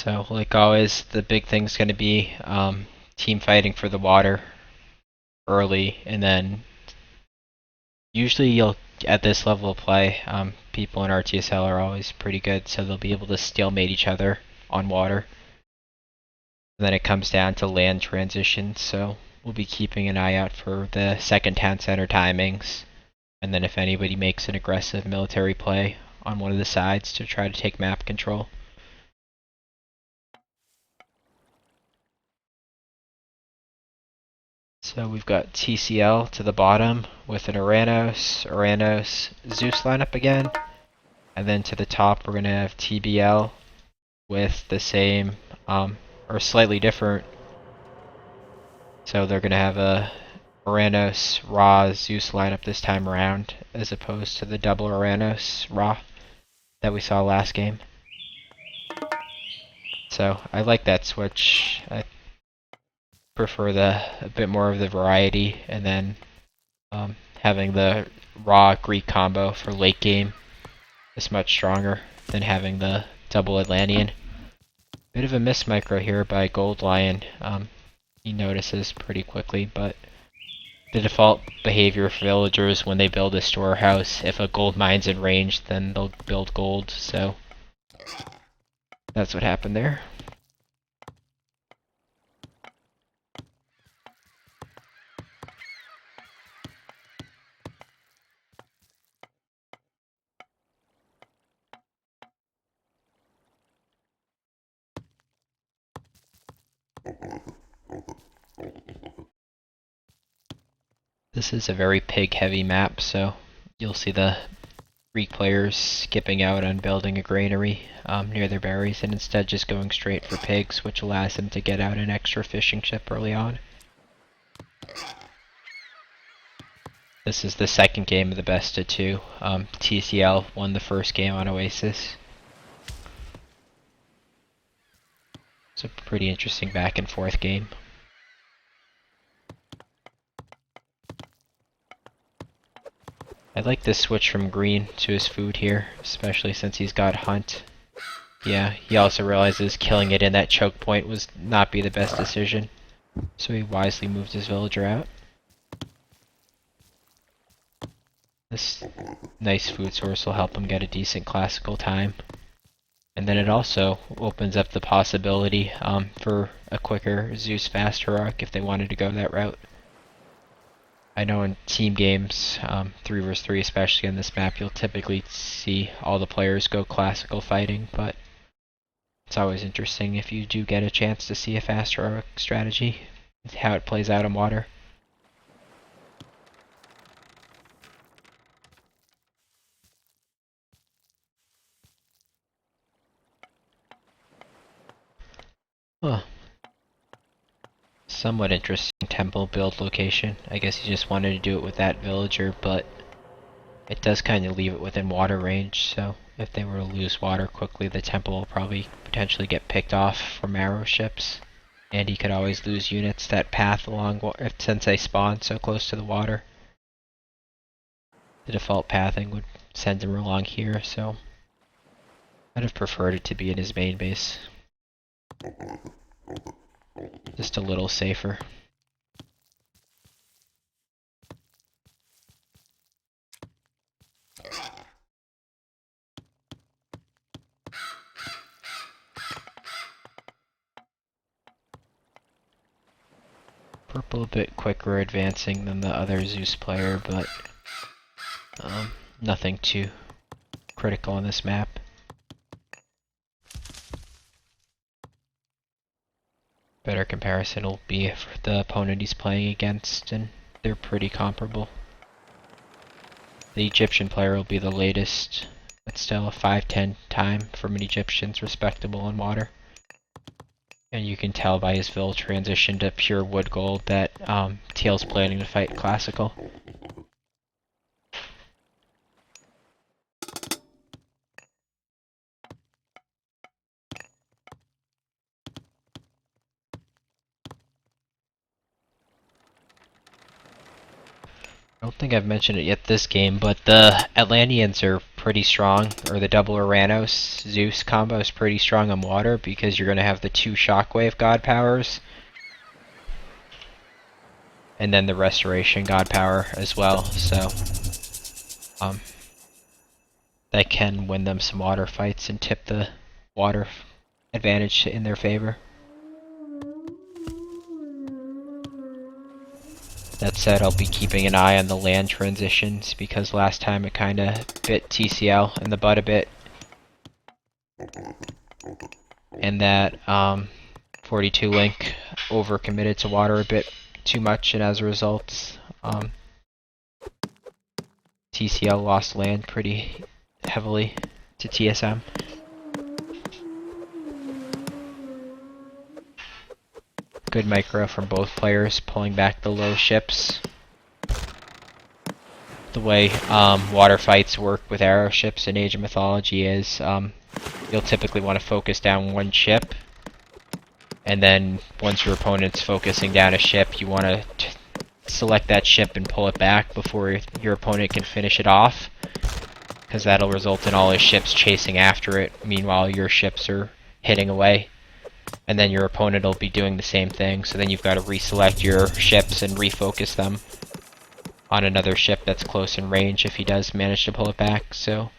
So, like always, the big thing's going to be team fighting for the water early, and then usually you'll at this level of play, people in RTSL are always pretty good, so they'll be able to stalemate each other on water. And then it comes down to land transitions, so we'll be keeping an eye out for the second town center timings, and then if anybody makes an aggressive military play on one of the sides to try to take map control. So we've got TCL to the bottom with an Uranus, Zeus lineup again. And then to the top we're going to have TBL with the same, or slightly different. So they're going to have a Uranus, Ra, Zeus lineup this time around, as opposed to the double Uranus, Ra that we saw last game. So I like that switch. I prefer a bit more of the variety, and then having the Raw Greek combo for late game is much stronger than having the double Atlantean. Bit of a miss micro here by Gold Lion. He notices pretty quickly, but the default behavior for villagers when they build a storehouse, if a gold mine's in range, then they'll build gold, so that's what happened there. This is a very pig-heavy map, so you'll see the Greek players skipping out on building a granary near their berries and instead just going straight for pigs, which allows them to get out an extra fishing ship early on. This is the second game of the best of two. TCL won the first game on Oasis. It's a pretty interesting back and forth game. I like this switch from green to his food here, especially since he's got Hunt. Yeah, he also realizes killing it in that choke point was not be the best decision, so he wisely moved his villager out. This nice food source will help him get a decent classical time. And then it also opens up the possibility for a quicker Zeus fast heroic if they wanted to go that route. I know in team games, 3 vs 3 especially on this map, you'll typically see all the players go classical fighting, but it's always interesting if you do get a chance to see a fast heroic strategy, how it plays out on water. Huh. Somewhat interesting temple build location. I guess he just wanted to do it with that villager, but it does kind of leave it within water range, so if they were to lose water quickly, the temple will probably potentially get picked off from arrow ships. And he could always lose units that path along since they spawn so close to the water. The default pathing would send him along here, so I'd have preferred it to be in his main base. Just a little safer. Purple a bit quicker advancing than the other Zeus player, but nothing too critical on this map. Better comparison will be for the opponent he's playing against, and they're pretty comparable. The Egyptian player will be the latest, but still a 5-10 time from an Egyptian's respectable in water. And you can tell by his fill transition to pure wood gold that TL's planning to fight classical. I don't think I've mentioned it yet this game, but the Atlanteans are pretty strong, or the double Uranus Zeus combo is pretty strong on water because you're going to have the 2 Shockwave God powers, and then the Restoration God power as well, so that can win them some water fights and tip the water advantage in their favor. That said, I'll be keeping an eye on the land transitions because last time it kinda bit TCL in the butt a bit. And that 42 link overcommitted to water a bit too much, and as a result, TCL lost land pretty heavily to TSM. Good micro from both players, pulling back the low ships. The way water fights work with arrow ships in Age of Mythology is you'll typically want to focus down one ship, and then once your opponent's focusing down a ship, you want to select that ship and pull it back before your opponent can finish it off, because that'll result in all his ships chasing after it, meanwhile your ships are hitting away. And then your opponent will be doing the same thing, so then you've got to reselect your ships and refocus them on another ship that's close in range if he does manage to pull it back. So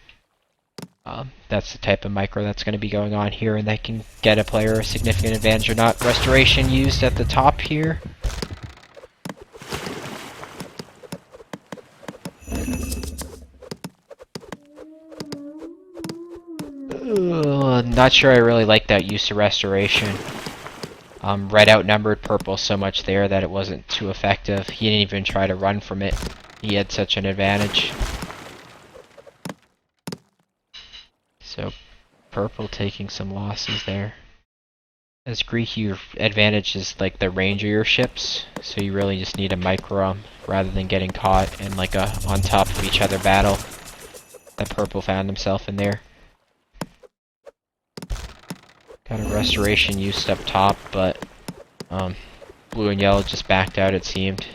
that's the type of micro that's going to be going on here, and that can get a player a significant advantage or not. Restoration used at the top here. Not sure I really like that use of Restoration. Red outnumbered purple so much there that it wasn't too effective. He didn't even try to run from it. He had such an advantage. So purple taking some losses there. As Greek, your advantage is like the range of your ships, so you really just need a micro rather than getting caught in like a on top of each other battle that purple found himself in there. Got a restoration used up top, but blue and yellow just backed out, it seemed.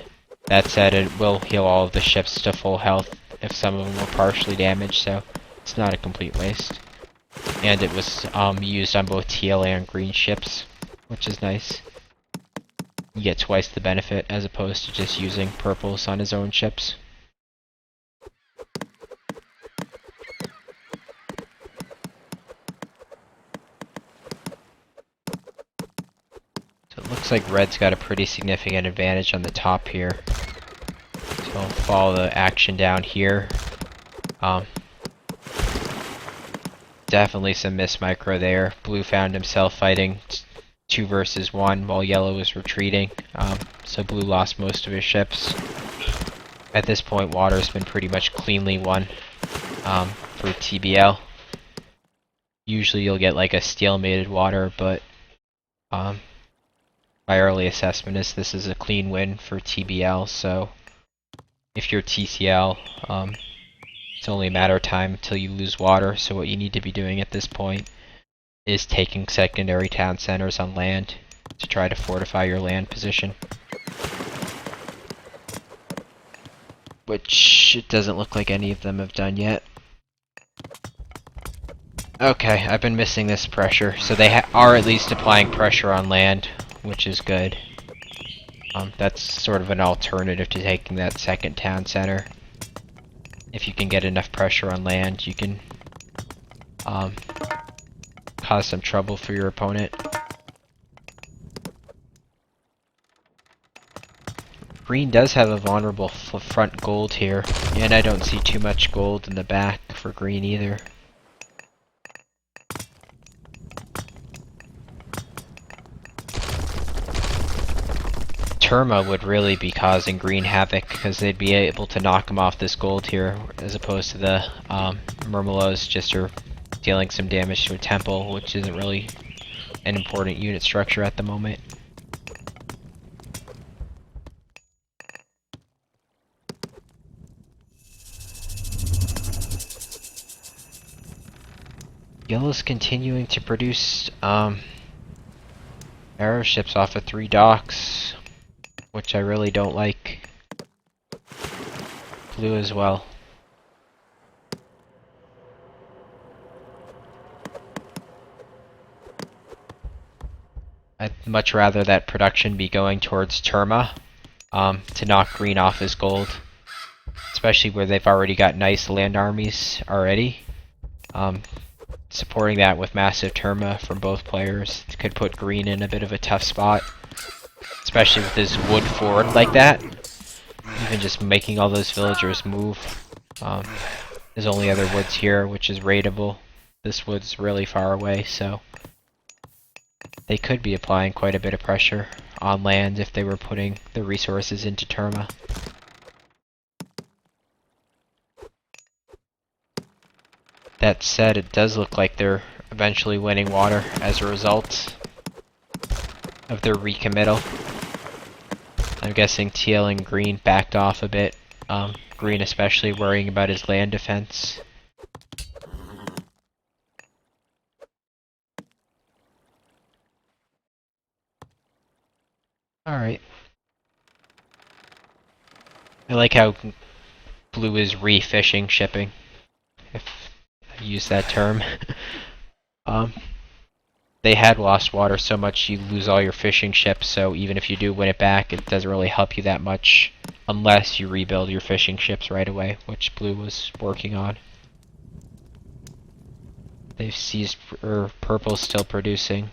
That said, it will heal all of the ships to full health if some of them were partially damaged, so it's not a complete waste. And it was used on both teal and green ships, which is nice. You get twice the benefit as opposed to just using purples on his own ships. So it looks like red's got a pretty significant advantage on the top here. So I'll follow the action down here. Definitely some miss micro there. Blue found himself fighting 2 versus 1 while yellow was retreating. So blue lost most of his ships. At this point, water's been pretty much cleanly won for TBL. Usually you'll get like a stalemated water, but my early assessment is this is a clean win for TBL, so if you're TCL, it's only a matter of time until you lose water, so what you need to be doing at this point is taking secondary town centers on land to try to fortify your land position. Which it doesn't look like any of them have done yet. Okay, I've been missing this pressure, so they are at least applying pressure on land, which is good. That's sort of an alternative to taking that second town center. If you can get enough pressure on land, you can cause some trouble for your opponent. Green does have a vulnerable front gold here, and I don't see too much gold in the back for green either. Terma would really be causing green havoc because they'd be able to knock him off this gold here, as opposed to the Murmelos just are dealing some damage to a temple, which isn't really an important unit structure at the moment. Yellow's continuing to produce arrow ships off of 3 docks, which I really don't like. Blue as well. much rather that production be going towards Terma to knock green off his gold, especially where they've already got nice land armies already. Supporting that with massive Terma from both players could put green in a bit of a tough spot, especially with his wood forward like that. Even just making all those villagers move. There's only other woods here, which is raidable. This wood's really far away, so they could be applying quite a bit of pressure on land if they were putting the resources into Terma. That said, it does look like they're eventually winning water as a result of their recommittal. I'm guessing TL and Green backed off a bit. Green especially worrying about his land defense. Alright. I like how blue is re-fishing shipping, if I use that term. They had lost water so much you lose all your fishing ships, so even if you do win it back, it doesn't really help you that much unless you rebuild your fishing ships right away, which blue was working on. They've seized, purple's still producing.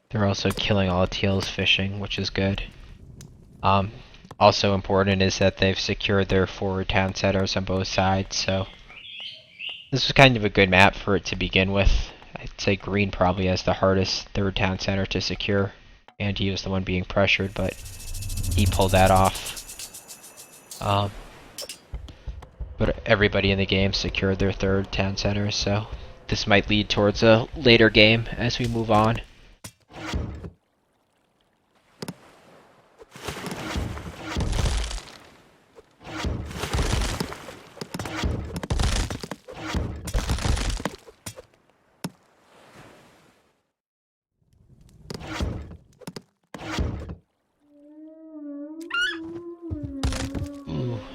They're also killing all of TL's fishing, which is good. Also important is that they've secured their forward town centers on both sides, so this was kind of a good map for it to begin with. I'd say Green probably has the hardest third town center to secure, and he was the one being pressured, but he pulled that off. But everybody in the game secured their third town center, so this might lead towards a later game as we move on.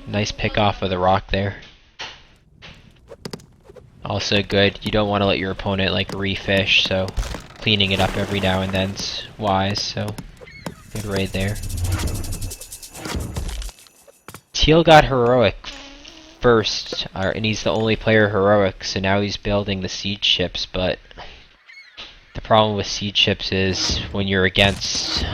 Nice pick off of the rock there. Also good, you don't want to let your opponent like re-fish, so cleaning it up every now and then's wise, so good raid there. Teal got heroic first, and he's the only player heroic, so now he's building the siege ships, but the problem with siege ships is when you're against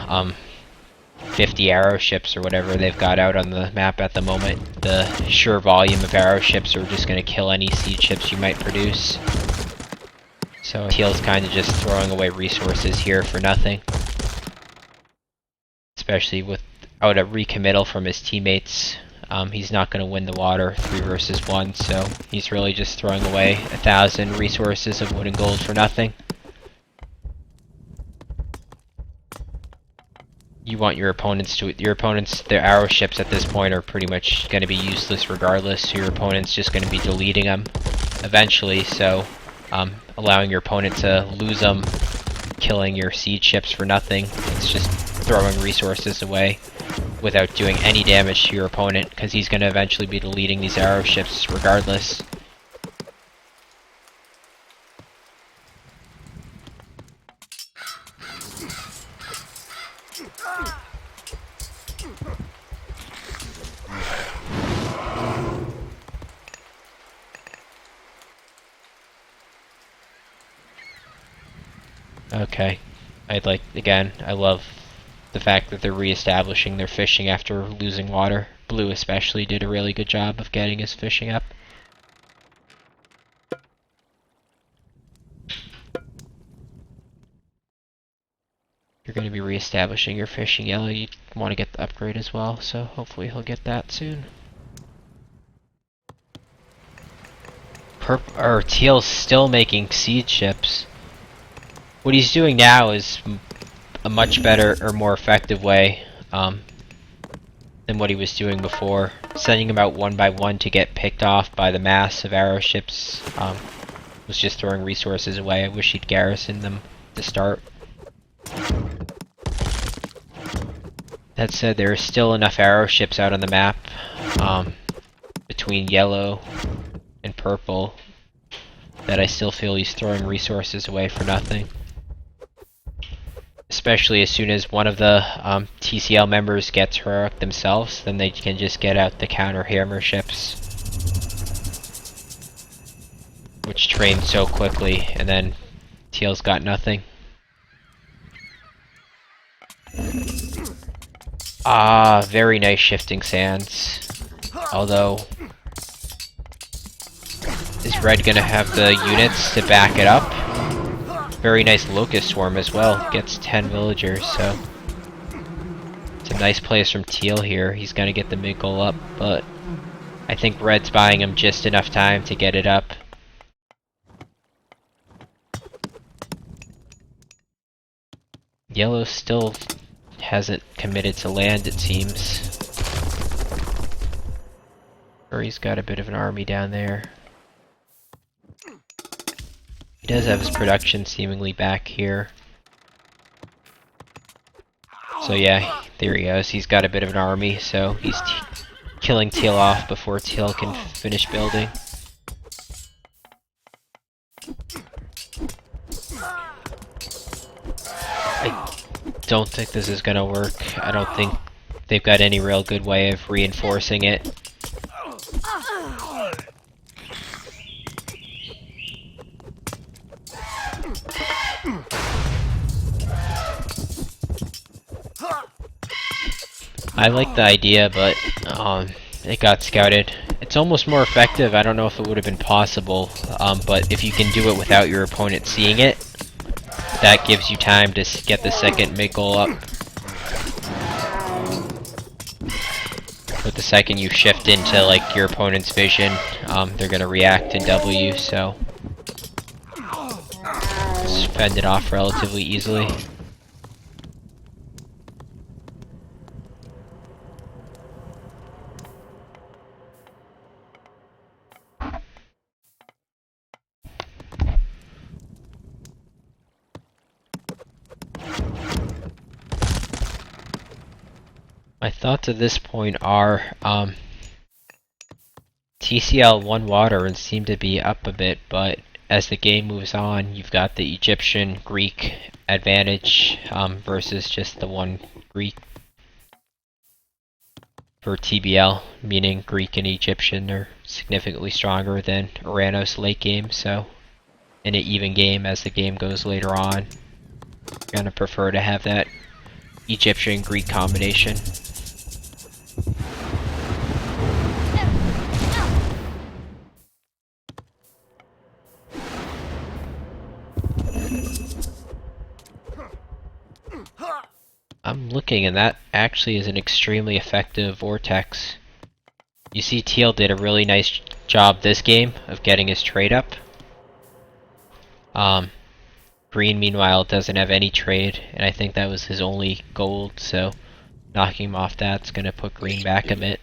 50 arrow ships or whatever they've got out on the map at the moment, the sheer volume of arrow ships are just going to kill any siege ships you might produce. So Teal's kind of just throwing away resources here for nothing. Especially without a recommittal from his teammates. He's not going to win the water 3 versus 1, so he's really just throwing away 1,000 resources of wood and gold for nothing. You want your opponents, their arrow ships at this point are pretty much going to be useless regardless, so your opponent's just going to be deleting them eventually, so allowing your opponent to lose them, killing your siege ships for nothing, it's just throwing resources away without doing any damage to your opponent, because he's going to eventually be deleting these arrow ships regardless. Okay, I love the fact that they're re-establishing their fishing after losing water. Blue especially did a really good job of getting his fishing up. You're going to be re-establishing your fishing. Yellow, you want to get the upgrade as well, so hopefully he'll get that soon. Teal's still making siege ships. What he's doing now is a much better or more effective way than what he was doing before. Sending them out one by one to get picked off by the mass of arrow ships was just throwing resources away. I wish he'd garrisoned them to start. That said, there are still enough arrow ships out on the map between yellow and purple that I still feel he's throwing resources away for nothing. Especially as soon as one of the TCL members gets heroic themselves, then they can just get out the counter hammer ships, which train so quickly, and then TL's got nothing. Ah, very nice shifting sands. Although, is red gonna have the units to back it up? Very nice locust swarm as well. Gets 10 villagers, so it's a nice place from teal here. He's gonna get the mid goal up, but I think red's buying him just enough time to get it up. Yellow still hasn't committed to land, it seems. Or he's got a bit of an army down there. He does have his production seemingly back here. So yeah, there he goes. He's got a bit of an army, so he's killing teal off before teal can finish building. I don't think this is gonna work. I don't think they've got any real good way of reinforcing it. I like the idea, but it got scouted. It's almost more effective. I don't know if it would have been possible, but if you can do it without your opponent seeing it, that gives you time to get the second mid goal up. But the second you shift into like your opponent's vision, they're gonna react in W, so fend it off relatively easily. My thoughts at this point are, TCL won water and seemed to be up a bit, but as the game moves on, you've got the Egyptian-Greek advantage versus just the one Greek for TBL, meaning Greek and Egyptian are significantly stronger than Uranos late game, so in an even game as the game goes later on, I'm gonna prefer to have that Egyptian-Greek combination. I'm looking, and that actually is an extremely effective vortex. You see teal did a really nice job this game of getting his trade up. Green, meanwhile, doesn't have any trade, and I think that was his only gold, so knocking him off that's gonna put green back a bit.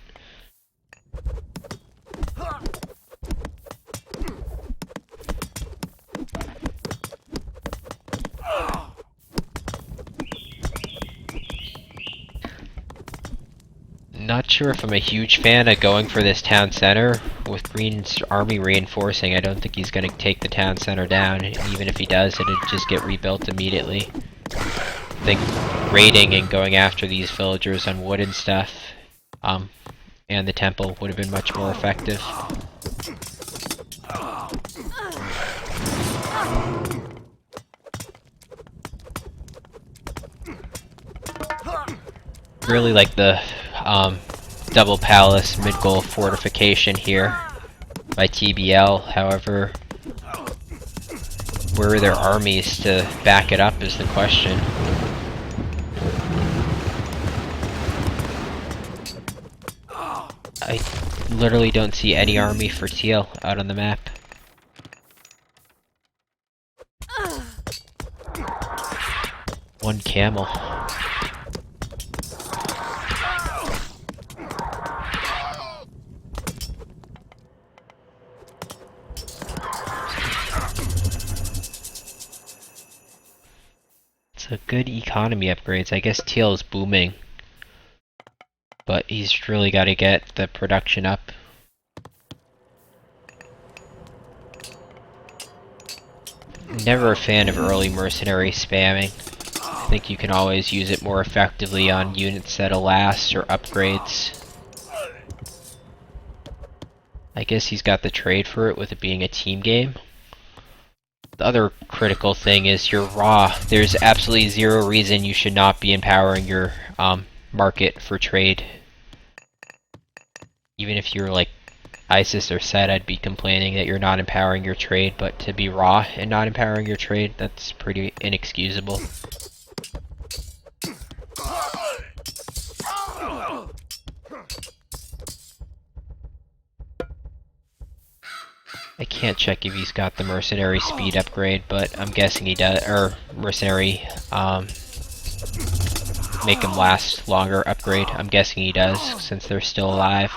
Not sure if I'm a huge fan of going for this town center. With Green's army reinforcing, I don't think he's going to take the town center down. Even if he does, it'd just get rebuilt immediately. I think raiding and going after these villagers on wood and stuff, and the temple would have been much more effective. Really like the double palace mid-goal fortification here by TBL. However, where are their armies to back it up is the question. I literally don't see any army for teal out on the map. One camel. So good economy upgrades. I guess teal is booming, but he's really got to get the production up. Never a fan of early mercenary spamming. I think you can always use it more effectively on units that'll last or upgrades. I guess he's got the trade for it with it being a team game. The other critical thing is your raw. There's absolutely zero reason you should not be empowering your market for trade. Even if you're like ISIS or SET, I'd be complaining that you're not empowering your trade, but to be raw and not empowering your trade, that's pretty inexcusable. I can't check if he's got the mercenary speed upgrade, but I'm guessing he does, or mercenary make him last longer upgrade. I'm guessing he does, since they're still alive.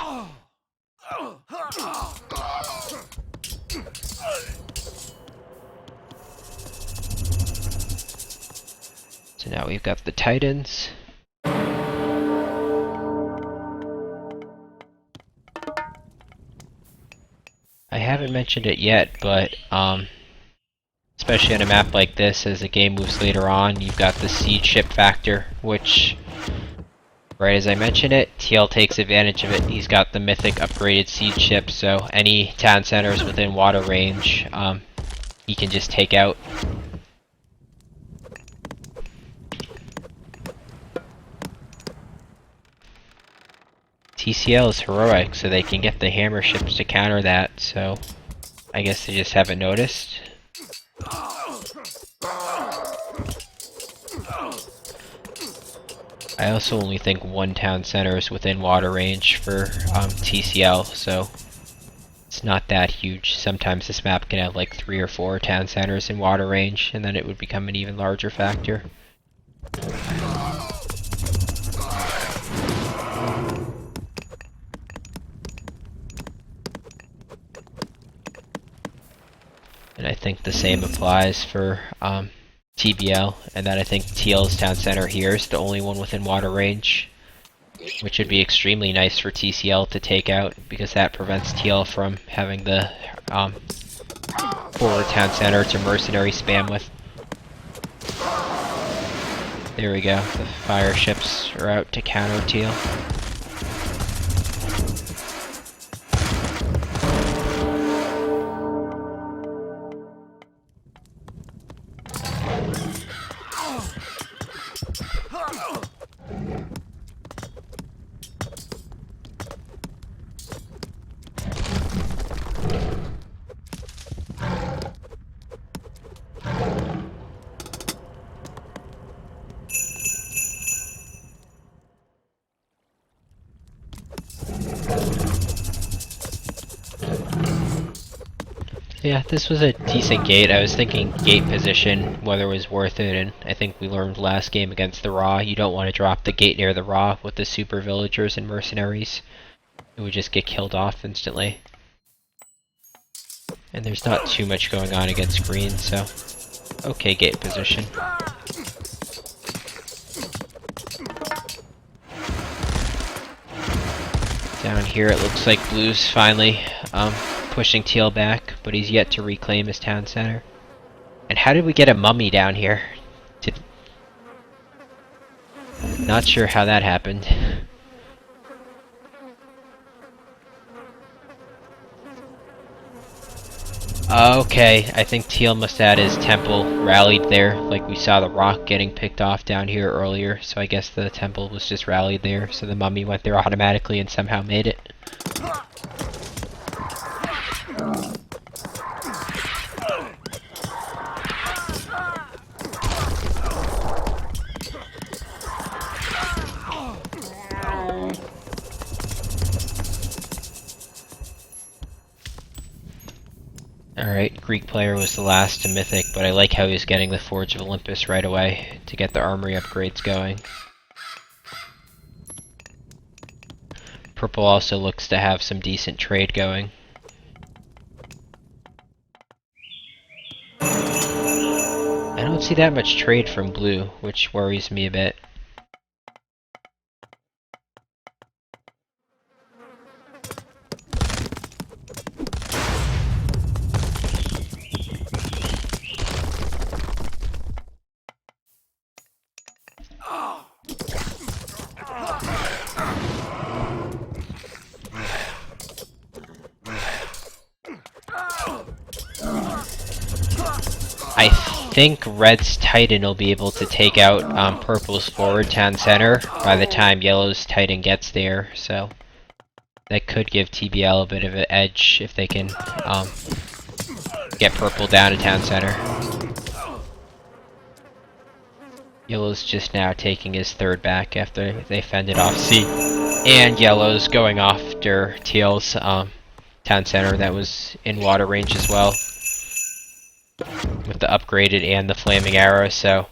So now we've got the Titans. I haven't mentioned it yet, but especially on a map like this, as the game moves later on, you've got the siege ship factor, which, right as I mention it, TL takes advantage of it. He's got the mythic upgraded siege ship, so any town centers within water range, he can just take out. TCL is heroic, so they can get the hammer ships to counter that, so I guess they just haven't noticed. I also only think one town center is within water range for TCL, so it's not that huge. Sometimes this map can have like 3 or 4 town centers in water range, and then it would become an even larger factor. And I think the same applies for TBL, and that I think TL's town center here is the only one within water range, which would be extremely nice for TCL to take out, because that prevents TL from having the forward town center to mercenary spam with. There we go, the fire ships are out to counter TL. Yeah, this was a decent gate. I was thinking gate position, whether it was worth it, and I think we learned last game against the Raw, you don't want to drop the gate near the Raw with the super villagers and mercenaries. It would just get killed off instantly. And there's not too much going on against green, so okay gate position. Down here it looks like blue's finally pushing teal back, but he's yet to reclaim his town center. And how did we get a mummy down here? Not sure how that happened. Okay, I think teal must have had his temple rallied there, like we saw the rock getting picked off down here earlier, so I guess the temple was just rallied there, so the mummy went there automatically and somehow made it. Alright, Greek player was the last to Mythic, but I like how he's getting the Forge of Olympus right away to get the armory upgrades going. Purple also looks to have some decent trade going. I don't see that much trade from blue, which worries me a bit. I think Red's Titan will be able to take out Purple's forward town center by the time Yellow's Titan gets there, so that could give TBL a bit of an edge if they can get Purple down to town center. Yellow's just now taking his third back after they fended off C. And Yellow's going after TL's town center that was in water range as well, with the upgraded and the flaming arrow. So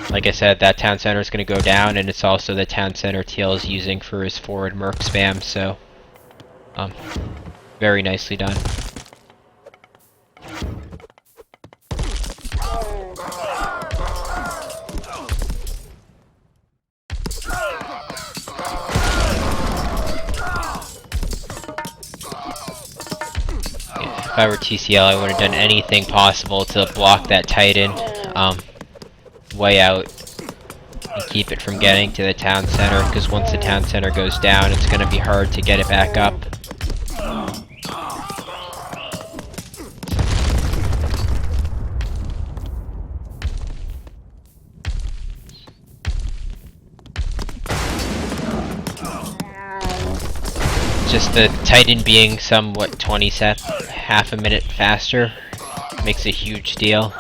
like I said, that town center is going to go down, and it's also the town center TL is using for his forward merc spam, so very nicely done. If I were TCL, I would have done anything possible to block that Titan way out and keep it from getting to the town center, because once the town center goes down, it's going to be hard to get it back up. Just the Titan being somewhat 20 sets, half a minute faster, makes a huge deal.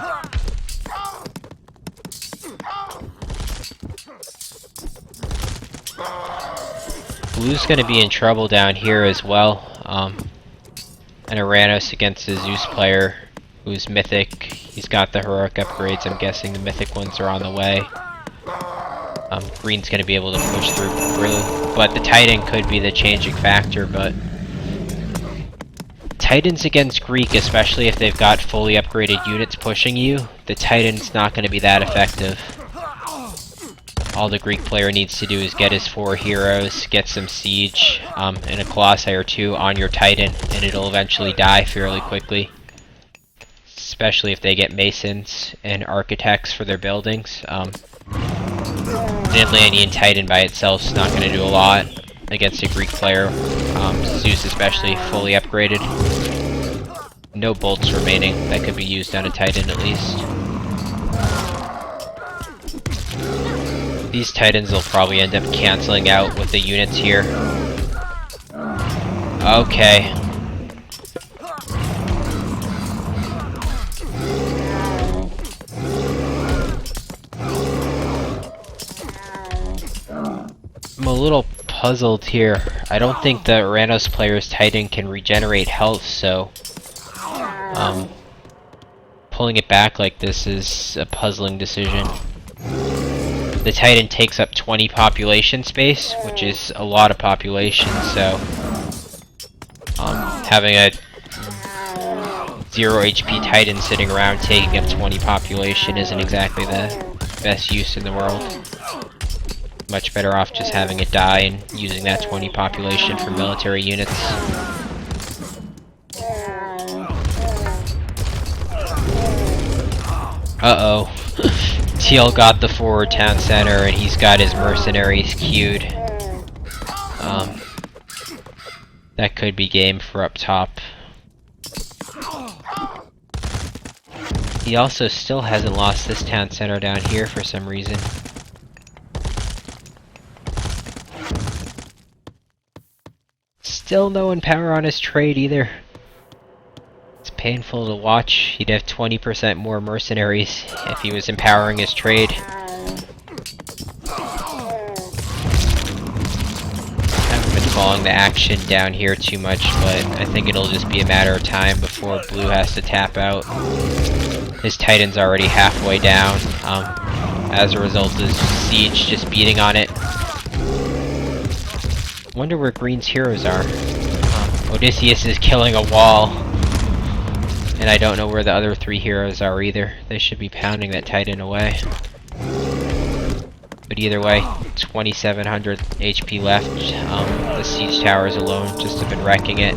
Blue's going to be in trouble down here as well. And Aranos against the Zeus player, who's mythic. He's got the heroic upgrades. I'm guessing the mythic ones are on the way. Green's going to be able to push through really, but the Titan could be the changing factor. But Titans against Greek, especially if they've got fully upgraded units pushing you, the Titan's not going to be that effective. All the Greek player needs to do is get his 4 heroes, get some siege, and a Colossi or 2 on your Titan, and it'll eventually die fairly quickly. Especially if they get Masons and Architects for their buildings. An Atlantean Titan by itself is not going to do a lot against a Greek player. Zeus especially, fully upgraded. No bolts remaining that could be used on a Titan at least. These Titans will probably end up canceling out with the units here. Okay. I'm a little puzzled here. I don't think the Aranos player's Titan can regenerate health, so pulling it back like this is a puzzling decision. The Titan takes up 20 population space, which is a lot of population, so having a 0 HP Titan sitting around taking up 20 population isn't exactly the best use in the world. Much better off just having it die and using that 20 population for military units. Uh-oh. TL got the forward town center and he's got his mercenaries queued. That could be game for up top. He also still hasn't lost this town center down here for some reason. Still no Empower on his trade either. It's painful to watch. He'd have 20% more mercenaries if he was empowering his trade. Haven't been following the action down here too much, but I think it'll just be a matter of time before Blue has to tap out. His Titan's already halfway down. As a result of Siege just beating on it. Wonder where Green's heroes are. Odysseus is killing a wall. And I don't know where the other 3 heroes are either. They should be pounding that Titan away. But either way, 2700 HP left. The siege towers alone just have been wrecking it.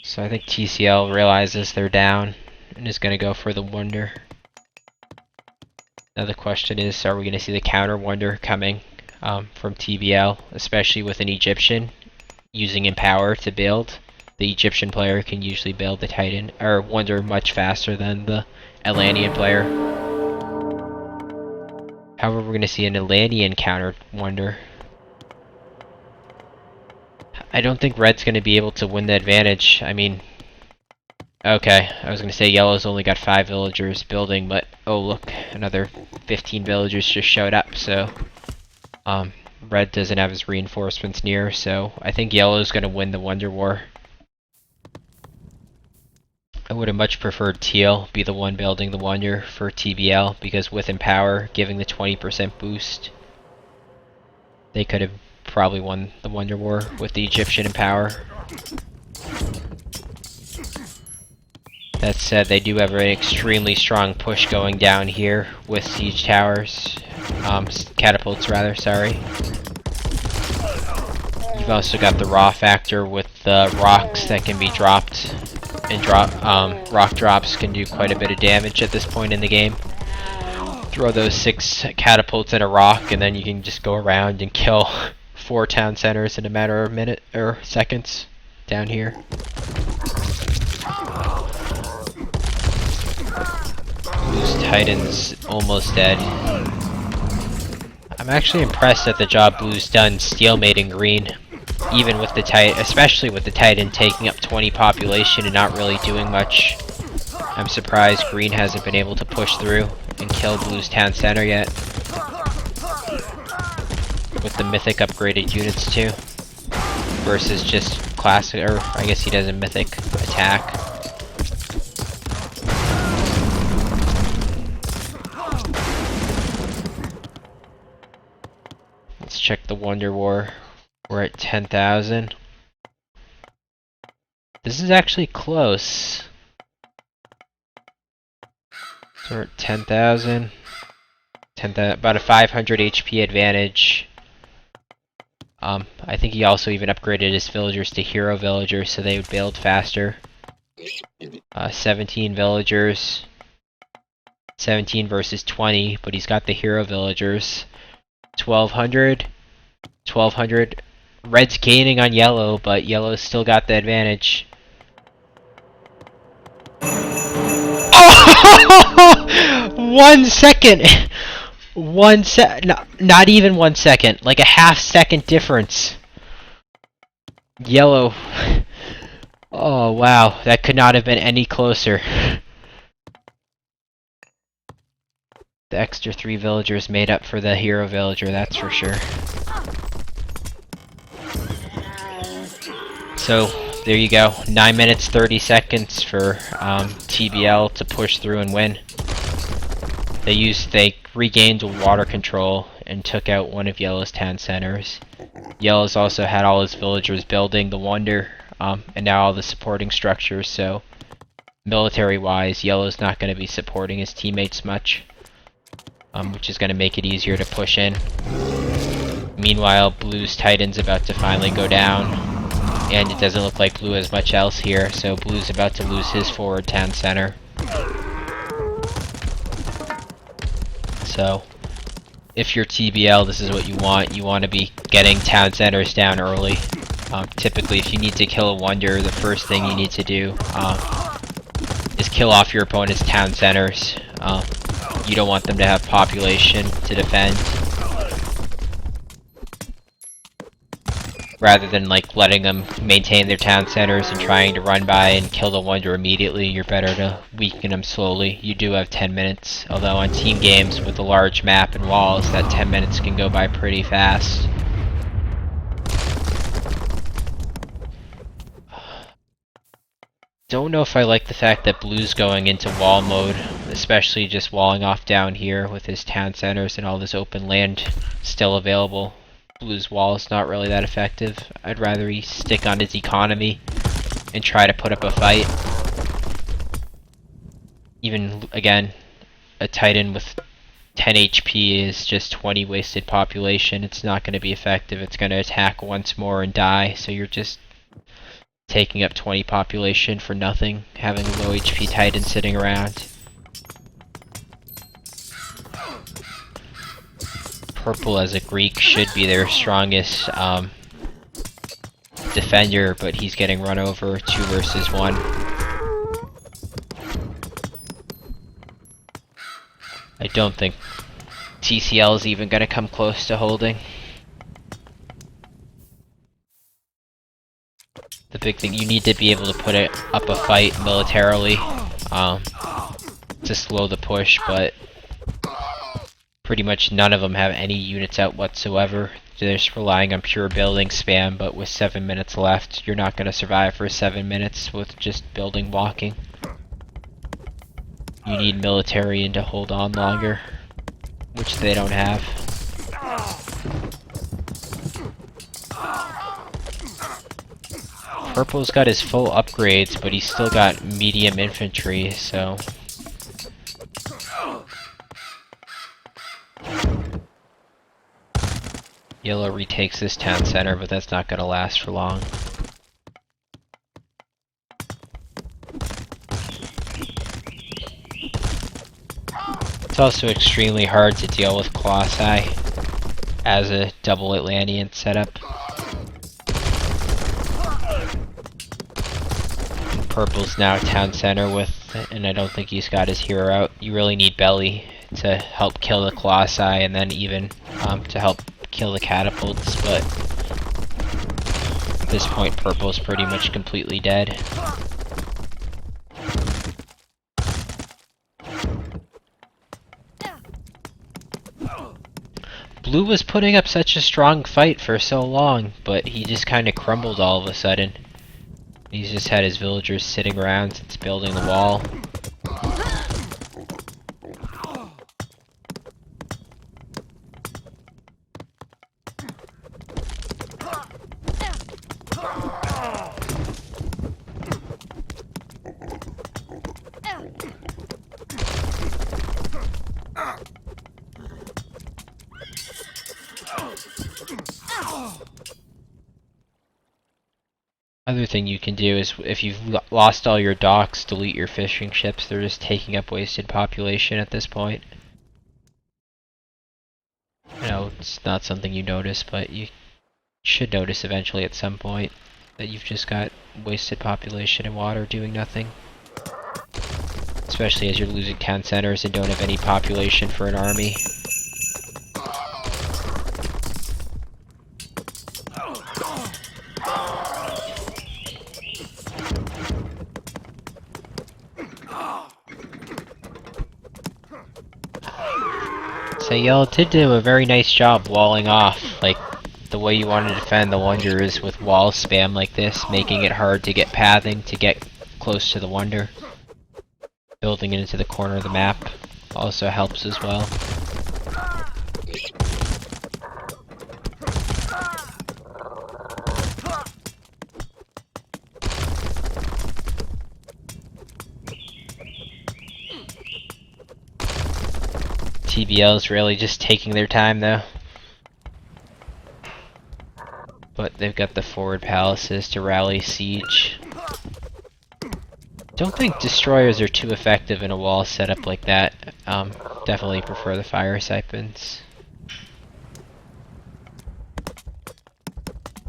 So I think TCL realizes they're down and is going to go for the Wonder. Now the question is, are we going to see the counter Wonder coming from TBL, especially with an Egyptian using Empower to build? the Egyptian player can usually build the Titan, or Wonder much faster than the Atlantean player. However, we're going to see an Atlantean counter Wonder. I don't think Red's going to be able to win the advantage. I mean, okay, I was going to say Yellow's only got 5 villagers building, but oh look, another 15 villagers just showed up, so Red doesn't have his reinforcements near, so I think Yellow's going to win the Wonder War. I would have much preferred Teal be the one building the Wonder for TBL, because with Empower giving the 20% boost, they could have probably won the Wonder War with the Egyptian Empower. That said, they do have an extremely strong push going down here with siege towers. Catapults rather, sorry. You've also got the raw factor with the rocks that can be dropped, and rock drops can do quite a bit of damage at this point in the game. Throw those 6 catapults in a rock and then you can just go around and kill 4 town centers in a matter of minutes or seconds down here. Blue's Titan's almost dead. I'm actually impressed at the job Blue's done steelmating green, even with the Titan, especially with the Titan taking up 20 population and not really doing much. I'm surprised green hasn't been able to push through and kill Blue's town center yet. With the mythic upgraded units too, versus just classic, or I guess he does a mythic attack. Let's check the Wonder War. We're at 10,000. This is actually close. So we're at 10,000. About a 500 HP advantage. I think he also even upgraded his villagers to hero villagers so they would build faster. 17 villagers. 17 versus 20, but he's got the hero villagers. 1,200. 1,200. Red's gaining on yellow, but yellow's still got the advantage. Oh! 1 second! Not even 1 second. Like a half-second difference. Yellow. Oh, wow. That could not have been any closer. The extra 3 villagers made up for the hero villager, that's for sure. So, there you go. 9 minutes 30 seconds for TBL to push through and win. They regained water control and took out one of Yellow's town centers. Yellow's also had all his villagers building the Wonder, and now all the supporting structures, so military-wise, Yellow's not going to be supporting his teammates much, which is going to make it easier to push in. Meanwhile, Blue's Titan's about to finally go down, and it doesn't look like Blue has much else here, so Blue's about to lose his forward town center. So, if you're TBL, this is what you want. You want to be getting town centers down early. Typically, if you need to kill a Wonder, the first thing you need to do is kill off your opponent's town centers. You don't want them to have population to defend. Rather than like letting them maintain their town centers and trying to run by and kill the Wonder immediately, you're better to weaken them slowly. You do have 10 minutes, although on team games with a large map and walls, that 10 minutes can go by pretty fast. Don't know if I like the fact that Blue's going into wall mode, especially just walling off down here with his town centers and all this open land still available. Blue's wall is not really that effective. I'd rather he stick on his economy and try to put up a fight. Even, again, a Titan with 10 HP is just 20 wasted population. It's not going to be effective. It's going to attack once more and die, so you're just taking up 20 population for nothing, having a low HP Titan sitting around. Purple as a Greek should be their strongest defender, but he's getting run over 2 versus 1. I don't think TCL is even going to come close to holding. The big thing, you need to be able to put it up a fight militarily to slow the push, but pretty much none of them have any units out whatsoever. They're just relying on pure building spam, but with 7 minutes left, you're not going to survive for 7 minutes with just building walking. You need military and to hold on longer, which they don't have. Purple's got his full upgrades, but he's still got medium infantry, so... Yellow retakes this town center, but that's not going to last for long. It's also extremely hard to deal with Colossi as a double Atlantean setup. And Purple's now town center with, and I don't think he's got his hero out. You really need Belly to help kill the Colossi and then even to help kill the catapults, but at this point Purple's pretty much completely dead. Blue was putting up such a strong fight for so long, but he just kind of crumbled all of a sudden. He's just had his villagers sitting around since building the wall. Other thing you can do is, if you've lost all your docks, delete your fishing ships. They're just taking up wasted population at this point. I know it's not something you notice, but you should notice eventually at some point that you've just got wasted population and water doing nothing. Especially as you're losing town centers and don't have any population for an army. So y'all did do a very nice job walling off. Like, the way you want to defend the Wonder is with wall spam like this, making it hard to get pathing to get close to the Wonder. Building it into the corner of the map also helps as well. TBL is really just taking their time though. But they've got the forward palaces to rally siege. Don't think destroyers are too effective in a wall setup like that. Definitely prefer the fire siphons.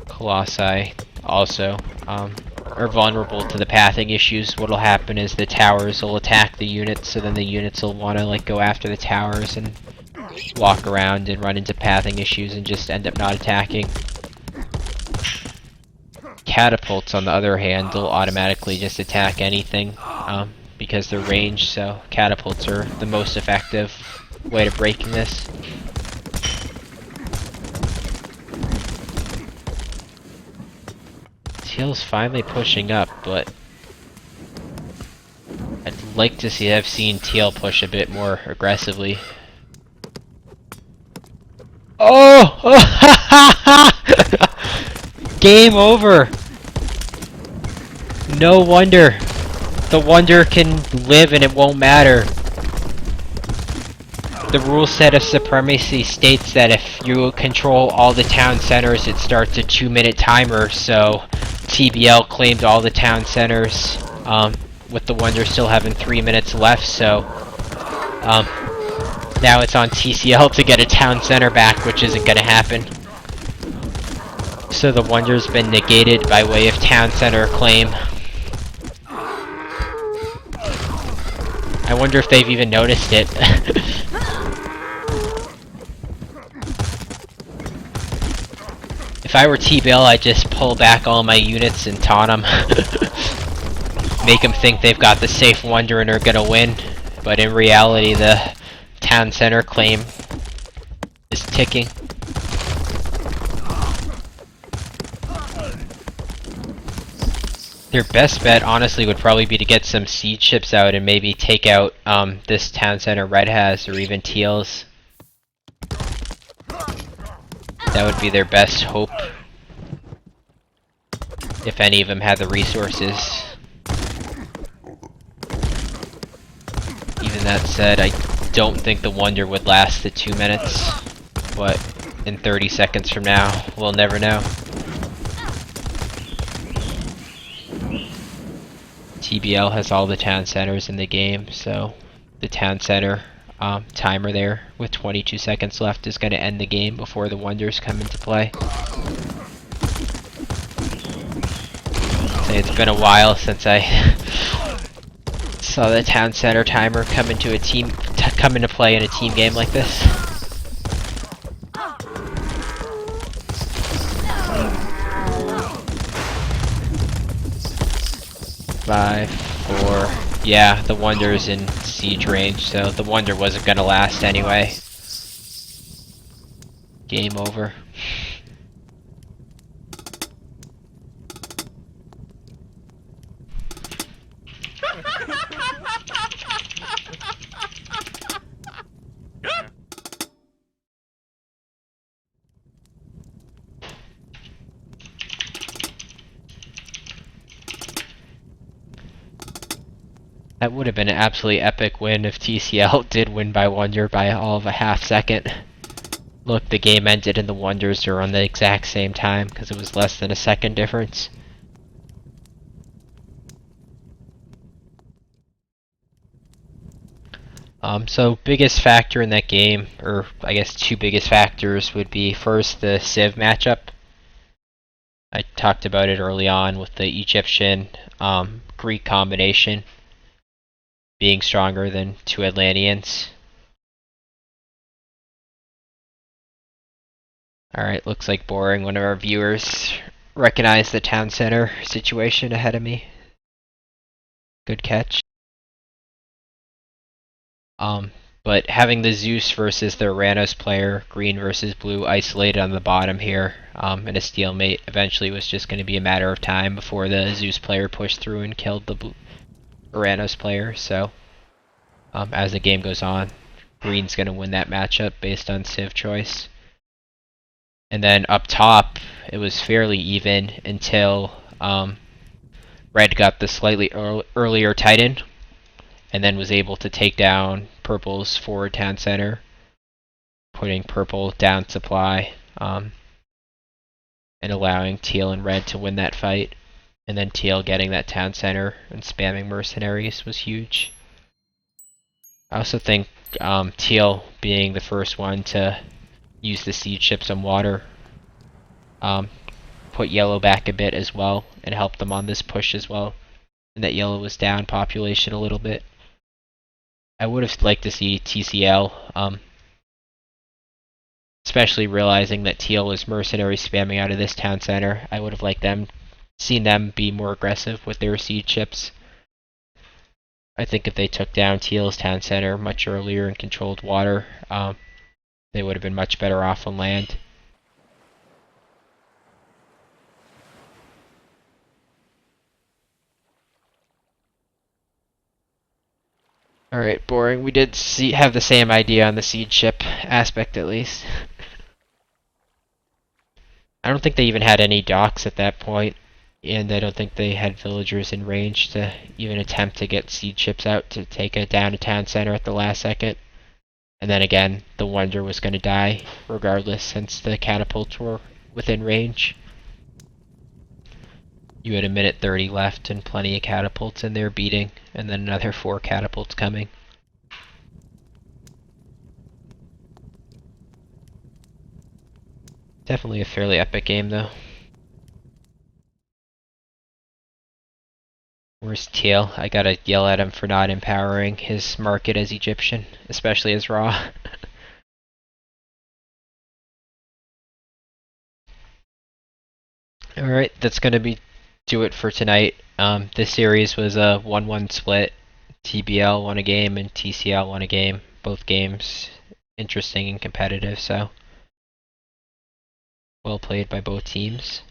Colossi also are vulnerable to the pathing issues. What'll happen is the towers will attack the units, so then the units will want to like go after the towers and walk around and run into pathing issues and just end up not attacking. Catapults, on the other hand, will automatically just attack anything because they're ranged, so catapults are the most effective way to breaking this. Teal's finally pushing up, but I'd like to have seen Teal push a bit more aggressively. Oh! Game over! No wonder. The Wonder can live and it won't matter. The rule set of supremacy states that if you control all the town centers, it starts a 2-minute timer, so TBL claimed all the town centers, with the Wonder still having 3 minutes left, so now it's on TCL to get a town center back, which isn't gonna happen. So the wonder's been negated by way of town center claim. I wonder if they've even noticed it. If I were TBL, I'd just pull back all my units and taunt them. Make them think they've got the safe wonder and are gonna win. But in reality, the town center claim is ticking. Their best bet, honestly, would probably be to get some siege ships out and maybe take out this town center Red has, or even Teal's. That would be their best hope. If any of them had the resources. Even that said, I don't think the wonder would last the 2 minutes. But in 30 seconds from now, we'll never know. TBL has all the town centers in the game, so the town center timer there with 22 seconds left is going to end the game before the wonders come into play. It's been a while since I saw the town center timer come into play in a team game like this. Five, four. Yeah, the wonder's in siege range, so the wonder wasn't gonna last anyway. Game over. That would have been an absolutely epic win if TCL did win by wonder by all of a half second. Look, the game ended and the wonders are on the exact same time because it was less than a second difference. So biggest factor in that game, or I guess two biggest factors, would be first the Civ matchup. I talked about it early on with the Egyptian Greek combination being stronger than two Atlanteans. Alright, looks like boring. One of our viewers recognized the town center situation ahead of me. Good catch. But having the Zeus versus the Uranus player, green versus blue, isolated on the bottom here, in a stalemate, eventually was just going to be a matter of time before the Zeus player pushed through and killed the Uranus player. So, as the game goes on, green's going to win that matchup based on Civ choice. And then up top, it was fairly even until red got the slightly earlier Titan, and then was able to take down purple's forward town center, putting purple down supply, and allowing teal and red to win that fight. And then teal getting that town center and spamming mercenaries was huge. I also think teal being the first one to use the siege ships on water put yellow back a bit as well and helped them on this push as well. And that yellow was down population a little bit. I would have liked to see TCL, especially realizing that teal was mercenary spamming out of this town center. I would have liked seen them be more aggressive with their siege ships. I think if they took down teal's town center much earlier and controlled water, they would have been much better off on land. Alright, boring. We did have the same idea on the siege ship aspect at least. I don't think they even had any docks at that point, and I don't think they had villagers in range to even attempt to get siege ships out to take it down to town center at the last second. And then again, the wonder was going to die regardless since the catapults were within range. You had a minute 30 left and plenty of catapults in there beating, and then another 4 catapults coming. Definitely a fairly epic game though. Where's Teal? I gotta yell at him for not empowering his market as Egyptian, especially as Raw. Alright, that's gonna do it for tonight. This series was a 1-1 split. TBL won a game and TCL won a game. Both games interesting and competitive, so well played by both teams.